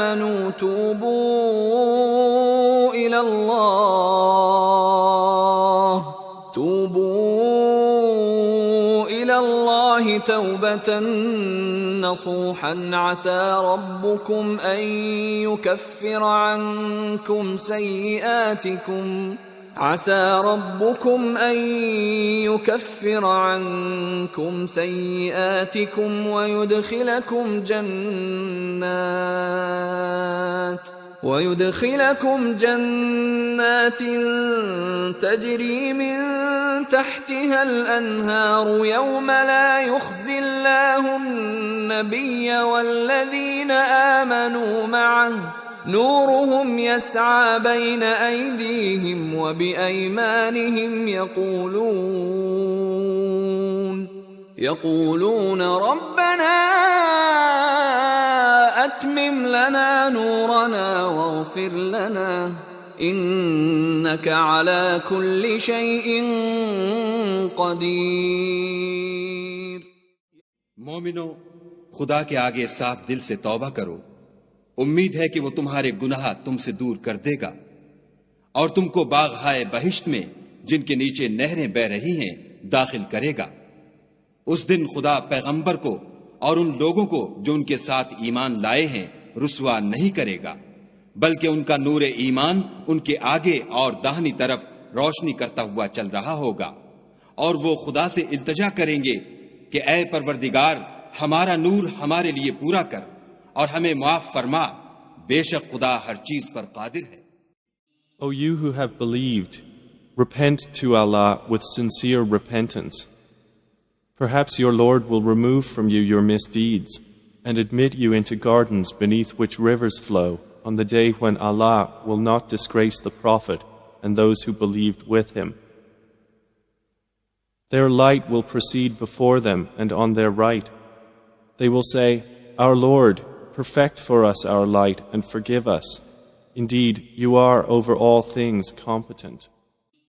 آمنوا توبوا إلى الله توبة نصوحا عسى ربكم أن يكفر عنكم سيئاتكم ويدخلكم جنات تجري من تحتها الأنهار يوم لا يخزي الله النبي والذين آمنوا معه نورهم يسعى بين أيديهم وبأيمانهم يقولون ربنا أتمم لنا نورنا واغفر لنا إنك على كل شيء قدير۔ مومنو، خدا کے آگے صاف دل سے توبہ کرو، امید ہے کہ وہ تمہارے گناہ تم سے دور کر دے گا اور تم کو باغہائے بہشت میں جن کے نیچے نہریں بہ رہی ہیں داخل کرے گا۔ اس دن خدا پیغمبر کو اور ان لوگوں کو جو ان کے ساتھ ایمان لائے ہیں رسوا نہیں کرے گا، بلکہ ان کا نور ایمان ان کے آگے اور داہنی طرف روشنی کرتا ہوا چل رہا ہوگا، اور وہ خدا سے التجا کریں گے کہ اے پروردگار، ہمارا نور ہمارے لیے پورا کر اور ہمیں معاف فرما، بے شک خدا ہر چیز پر قادر ہے۔ O you who have believed, repent to Allah with sincere repentance. Perhaps your Lord will remove from you your misdeeds and admit you into gardens beneath which rivers flow on the day when Allah will not disgrace the Prophet and those who believed with him. Their light will proceed before them and on their right. They will say, Our Lord, perfect for us our light and forgive us. Indeed, you are over all things competent.